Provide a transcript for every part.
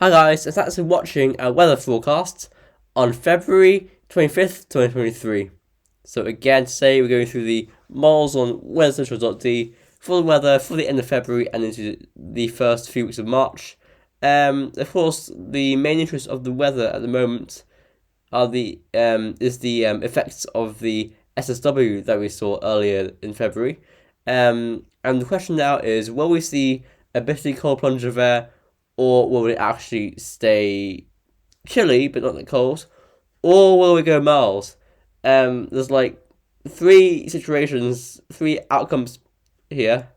Hi guys, it's actually watching a weather forecast on February 25th, 2023. So again, today we're going through the models on weathercentral.d for the weather for the end of February and into the first few weeks of March. Of course, the main interest of the weather at the moment are the effects of the SSW that we saw earlier in February. And the question now is, will we see a bitterly cold plunge of air, or will it actually stay chilly but not that cold, or will we go mild? There's like three situations, three outcomes here,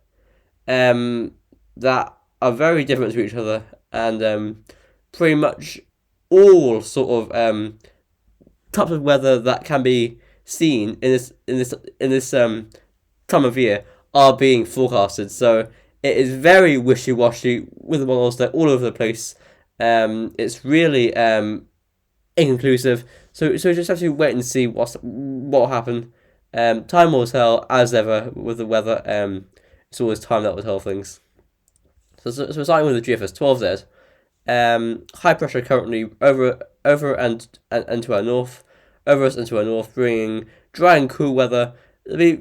that are very different to each other, and pretty much all sort of types of weather that can be seen in this time of year are being forecasted. So it is very wishy-washy with the models. They're all over the place. It's really inconclusive. So just have to wait and see what will happen. Time will tell, as ever with the weather. It's always time that will tell things. So we're starting with the GFS 12Z. High pressure currently over and to our north, over us and to our north, bringing dry and cool weather. There'll be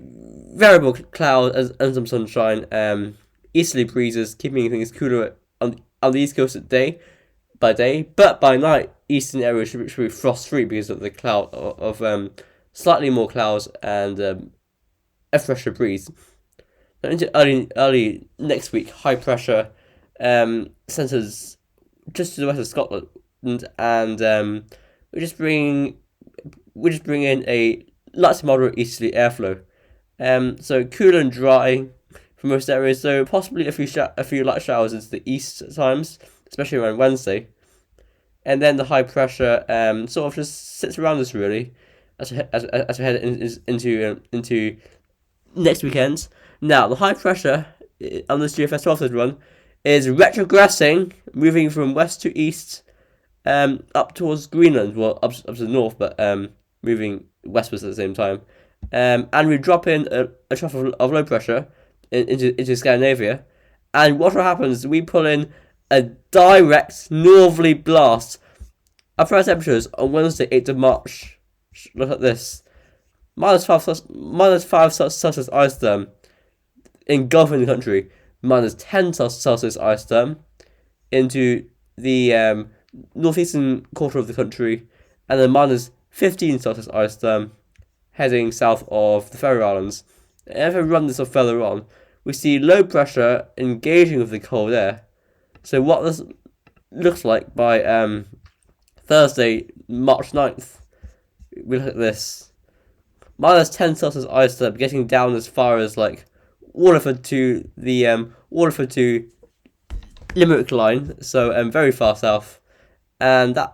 variable clouds and some sunshine. Easterly breezes, keeping things cooler on the east coast at day by day, but by night, eastern areas should be frost free because of the cloud of slightly more clouds and a fresher breeze. Now into early next week, high pressure centres just to the west of Scotland, and we just bring in a light to moderate easterly airflow. So cool and dry for most areas. So possibly a few light showers into the east at times, especially around Wednesday. And then the high pressure sort of just sits around us really as we head into next weekend. Now the high pressure on this GFS 12 run is retrogressing, moving from west to east, up towards Greenland, well up to the north, but moving westwards at the same time. And we drop in a trough of low pressure into Scandinavia, and what happens? We pull in a direct northerly blast. Our first temperatures on Wednesday, 8th of March. Look at this: -5 Celsius ice therm engulfing the country. -10 Celsius ice therm into the northeastern quarter of the country, and then -15 Celsius ice therm heading south of the Faroe Islands. And if we run this further on, we see low pressure engaging with the cold air. So what this looks like by Thursday, March 9th, we look at this: -10 Celsius ice therm getting down as far as like Waterford to the Waterford to Limerick line, so very far south, and that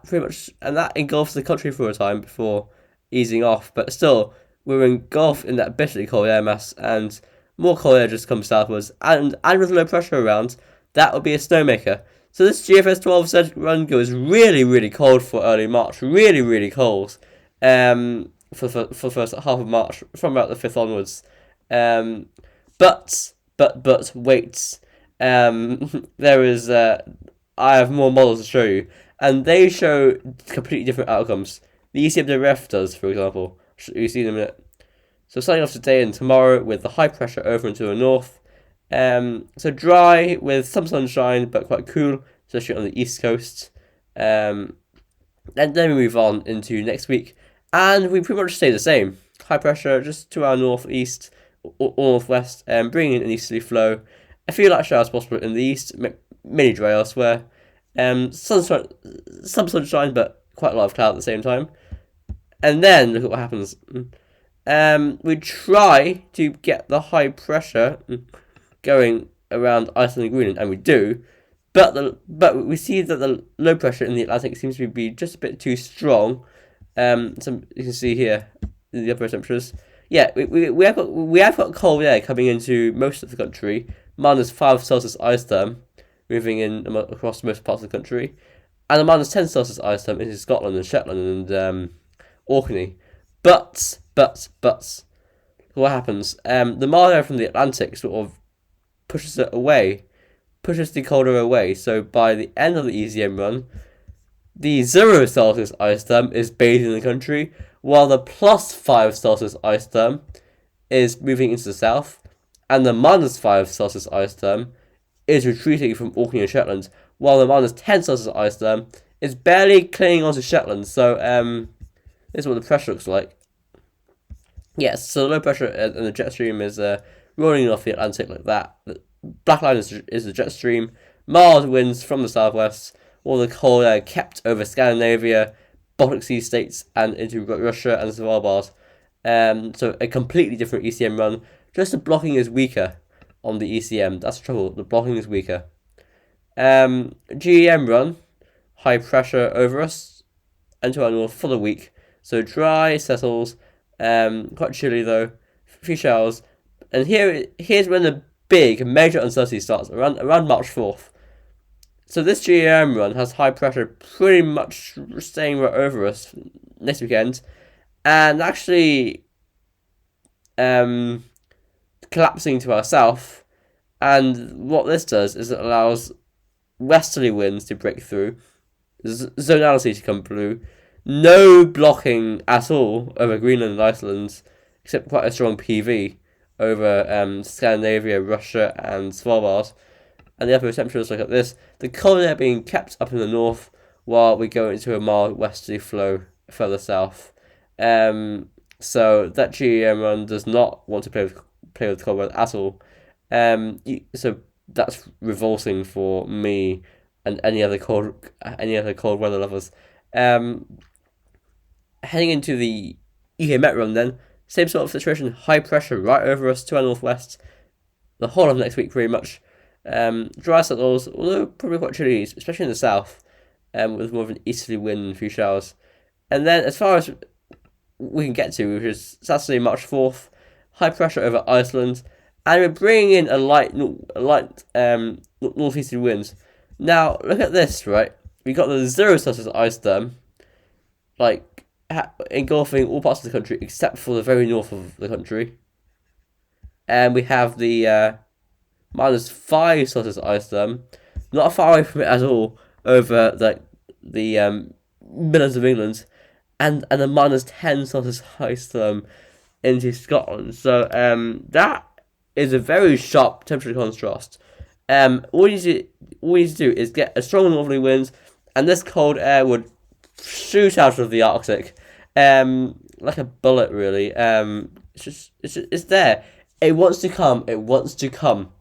engulfs the country for a time before easing off. But still, we're engulfed in that bitterly cold air mass, and more cold air just comes southwards, and with low pressure around, that would be a snowmaker. So this GFS 12 run goes really, really cold for early March, really, really cold. For the first half of March, from about the 5th onwards. But wait. There is I have more models to show you, and they show completely different outcomes. The ECMWF does, for example. You see them in a minute. So starting off today and tomorrow with the high pressure over into the north. So dry with some sunshine, but quite cool, especially on the east coast. And then we move on into next week, and we pretty much stay the same. High pressure just to our northeast or northwest, bringing in an easterly flow. A few light showers possible in the east, mainly dry elsewhere. Some sunshine, but quite a lot of cloud at the same time. And then look at what happens. We try to get the high pressure going around Iceland and Greenland, and we do, but we see that the low pressure in the Atlantic seems to be just a bit too strong. So you can see here in the upper temperatures. Yeah, we have got cold air coming into most of the country. -5 Celsius ice therm moving in across most parts of the country, and a -10 Celsius ice therm into Scotland and Shetland and Orkney. But what happens? The mild air from the Atlantic sort of pushes it away, pushes the colder away. So by the end of the ECM run, the 0 Celsius isotherm is bathing the country, while the +5 Celsius isotherm is moving into the south, and the -5 Celsius isotherm is retreating from Orkney and Shetland, while the -10 Celsius isotherm is barely clinging onto Shetland. So this is what the pressure looks like. Yes, so the low pressure in the jet stream is rolling off the Atlantic like that. The black line is the jet stream. Mild winds from the southwest. All the cold air kept over Scandinavia, Baltic Sea states, and into Russia and Svalbard. So a completely different ECM run. Just the blocking is weaker on the ECM. That's the trouble. The blocking is weaker. GEM run, high pressure over us and to our north for the week. So dry settles. Quite chilly though. Few showers. And here's when the big major uncertainty starts around March 4th. So this GEM run has high pressure pretty much staying right over us next weekend, and actually collapsing to our south. And what this does is it allows westerly winds to break through, zonality to come through, no blocking at all over Greenland and Iceland, except quite a strong PV over Scandinavia, Russia, and Svalbard. And the upper temperatures look at this. The cold air being kept up in the north while we go into a mild westerly flow further south. So that GEM run does not want to play with cold weather at all. So that's revolting for me and any other cold weather lovers. Heading into the UK Met run then, same sort of situation, high pressure right over us to our northwest. The whole of next week pretty much. Dry settles, although probably quite chilly, especially in the south, with more of an easterly wind and a few showers. And then as far as we can get to, which is Saturday, March 4th, high pressure over Iceland, and we're bringing in a light northeasterly winds. Now, look at this, right? We got the 0 Celsius isotherm, like, engulfing all parts of the country except for the very north of the country. And we have the -5 Celsius isotherm, not far away from it at all, over the Midlands of England, and a -10 Celsius isotherm into Scotland. So that is a very sharp temperature contrast. All you need to do is get a strong northerly wind, and this cold air would shoot out of the Arctic, like a bullet, really. It's there. It wants to come. It wants to come.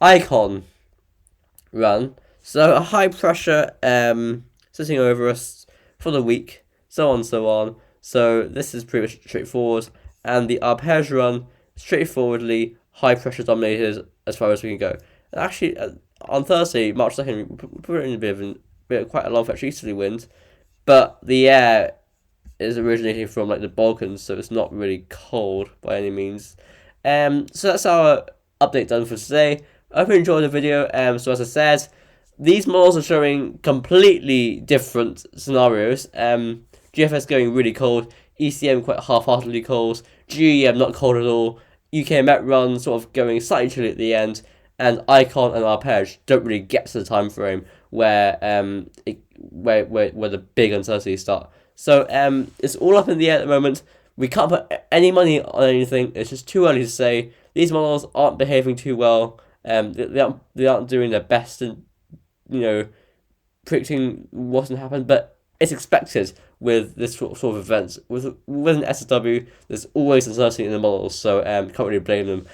Icon run. So a high pressure sitting over us for the week, so on, so on. So this is pretty much straightforward. And the arpege run, straightforwardly high pressure dominated as far as we can go. And actually, on Thursday, March 2nd, we put in a bit of quite a long fetch easterly wind, but the air is originating from like the Balkans, so it's not really cold by any means. So that's our update done for today. I hope you enjoyed the video. So as I said, these models are showing completely different scenarios. GFS going really cold, ECM quite half-heartedly cold, GEM not cold at all, UK Met run sort of going slightly chilly at the end, and Icon and Arpege don't really get to the time frame where the big uncertainties start. So it's all up in the air at the moment. We can't put any money on anything. It's just too early to say. These models aren't behaving too well. They aren't doing their best in, predicting what's going to happen. But it's expected with this sort of events. With an SSW, there's always uncertainty in the models, so can't really blame them.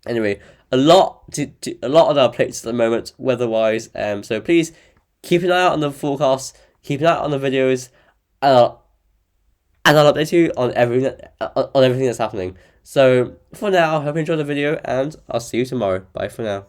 Anyway, a lot on our plates at the moment, weather-wise. So please keep an eye out on the forecast, keep an eye out on the videos, and I'll update you on everything that's happening. So for now, I hope you enjoyed the video, and I'll see you tomorrow. Bye for now.